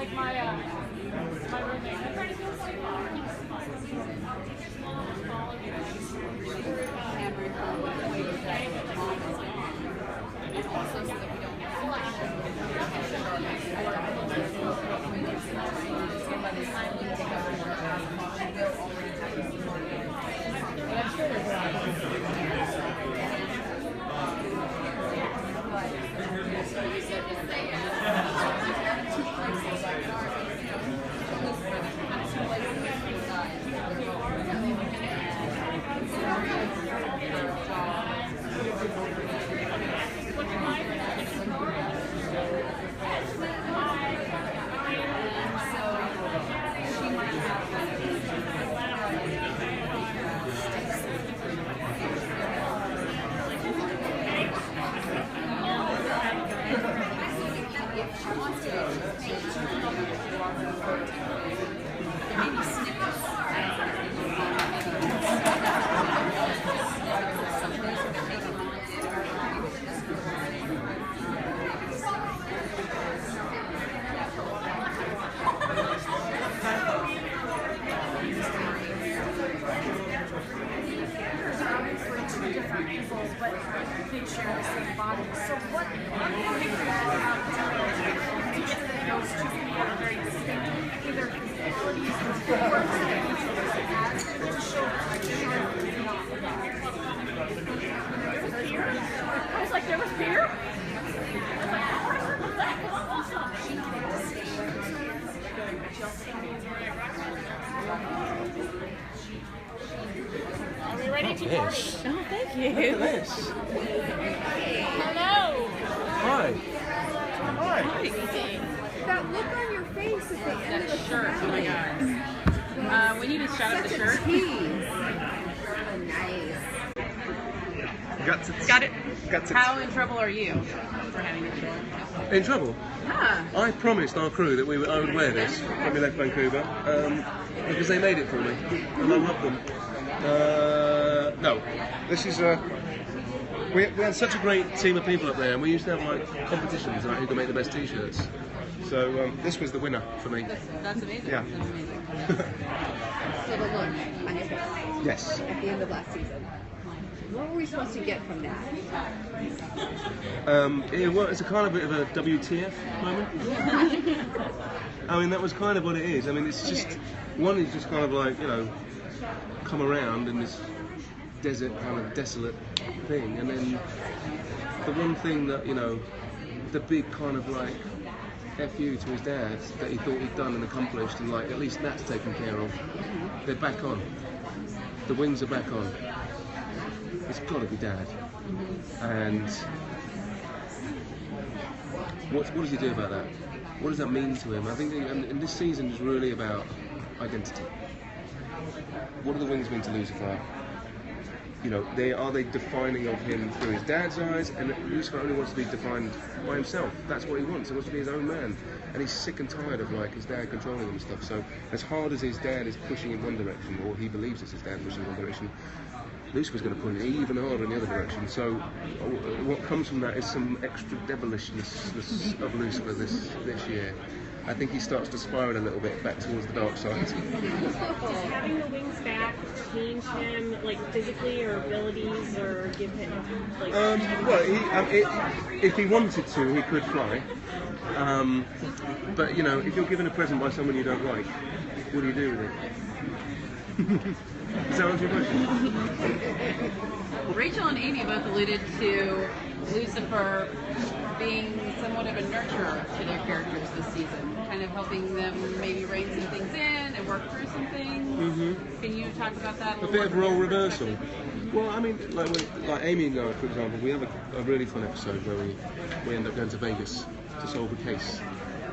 like my roommate. I'm trying to feel so and also so that we don't get flash. By the time we take up more class, we'll already have this market. But I'm sure there's a lot of so you said just say two places like ours, you know, two places but they share the same body. So what do you think about to get those two people are very distinct, either abilities or to show that they're not. There was beer. I was like, there was beer? I was like, what was that? Are we ready to party? Oh, thank you. Look at this. Hello. Hi. Hi. That look on your face at the end of the shirt. Oh my god. We need to shout out the shirt. Nice. Got it. Got it. How in trouble are you for having a shirt? In trouble? Yeah. I promised our crew that I would wear this when we left Vancouver because they made it for me and I love them. No, this is we had such a great team of people up there, and we used to have like competitions about who could make the best T-shirts. So this was the winner for me. That's amazing. Yeah. That's amazing. So the look on your face Yes. at the end of last season. What were we supposed to get from that? It's a kind of bit of a WTF moment. I mean, that was kind of what it is. I mean, it's just one is just kind of like, you know, come around in this desert kind of desolate thing, and then the one thing that, you know, the big kind of like F you to his dad that he thought he'd done and accomplished, and like at least that's taken care of. They're back on. The wings are back on. It's got to be Dad. And what does he do about that? What does that mean to him? I think and this season is really about identity. What do the wings mean to Lucifer? You know, are they defining of him through his dad's eyes? And Lucifer only wants to be defined by himself. That's what he wants. He wants to be his own man. And he's sick and tired of like his dad controlling him and stuff. So as hard as his dad is pushing in one direction, or he believes it's his dad pushing in one direction, Lucifer's going to pull it even harder in the other direction. So what comes from that is some extra devilishness of Lucifer this year. I think he starts to spiral a little bit back towards the dark side. Does having the wings back change him, like physically or abilities, or give him like? If he wanted to, he could fly. But you know, if you're given a present by someone you don't like, what do you do with it? Does that answer your question? Rachel and Amy both alluded to Lucifer being somewhat of a nurturer to their characters this season, kind of helping them maybe rein some things in and work through some things. Mm-hmm. Can you talk about that a little bit? A bit of role reversal. Well, I mean, like Amy and I, for example, we have a really fun episode where we end up going to Vegas to solve a case.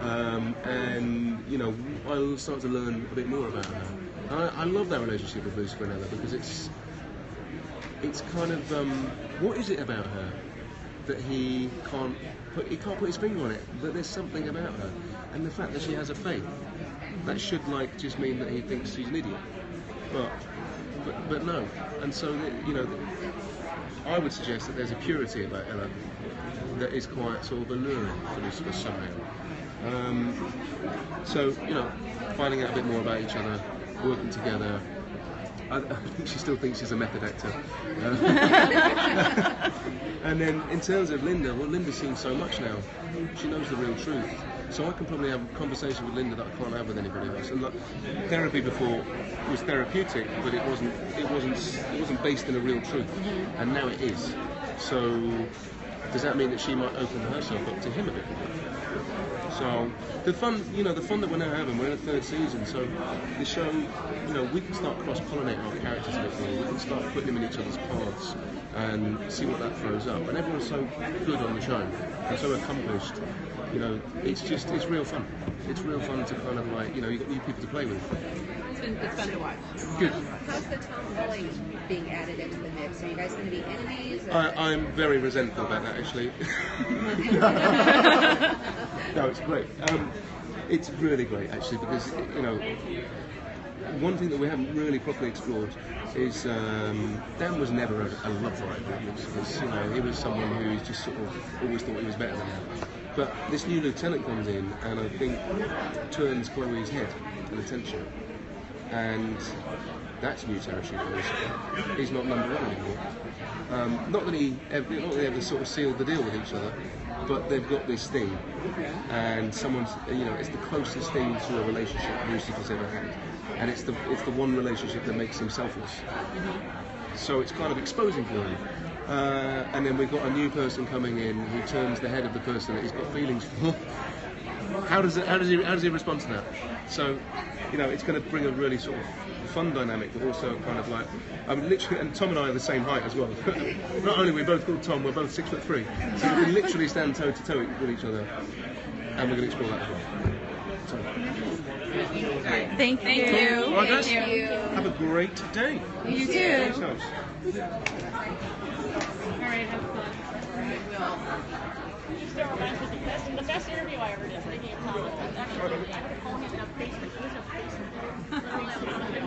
And, you know, I'll start to learn a bit more about her. I love that relationship with Lucifer and Ella because it's kind of, what is it about her that he can't put his finger on it, but there's something about her. And the fact that she has a faith, that should like just mean that he thinks she's an idiot. But no. And so, you know, I would suggest that there's a purity about Ella that is quite sort of alluring for Lucifer somehow. So, you know, finding out a bit more about each other, working together. I think she still thinks she's a method actor. And then in terms of Linda, well, Linda's seen so much now. She knows the real truth. So I can probably have a conversation with Linda that I can't have with anybody else. And like, therapy before was therapeutic, but it wasn't based in a real truth. And now it is. So does that mean that she might open herself up to him a bit more? So the fun that we're now having, we're in the 3rd season, so the show, you know, we can start cross-pollinating our characters a bit more. We can start putting them in each other's paths and see what that throws up. And everyone's so good on the show and so accomplished. You know, it's real fun. It's real fun to kind of like, you know, you got new people to play with. It's fun to watch. Good. How's the Tom Welling being added into the mix? Are you guys going to be enemies? Or... I'm very resentful about that, actually. No, it's great. It's really great, actually, because, you know, one thing that we haven't really properly explored is Dan was never a love rival. You know, he was someone who just sort of always thought he was better than him. But this new lieutenant comes in, and I think turns Chloe's head and attention, and that's new territory for Lucifer. He's not number one anymore. Not that they ever sort of sealed the deal with each other, but they've got this thing, and someone's, you know, it's the closest thing to a relationship Lucifer's ever had, and it's the one relationship that makes him selfless. So it's kind of exposing for him. And then we've got a new person coming in who turns the head of the person that he's got feelings for. How does he respond to that? So, you know, it's going to bring a really sort of fun dynamic, but also kind of like, I mean, literally, and Tom and I are the same height as well. Not only are we both called Tom, we're both 6'3", so we can literally stand toe to toe with each other, and we're going to explore that as well. So. Thank you. All right, guys. Have a great day. You too. Yourselves. All right, have fun. You still reminds me of the best interview I ever did. Thinking of Tom. Actually, I had to call him in a basement. He was in a basement.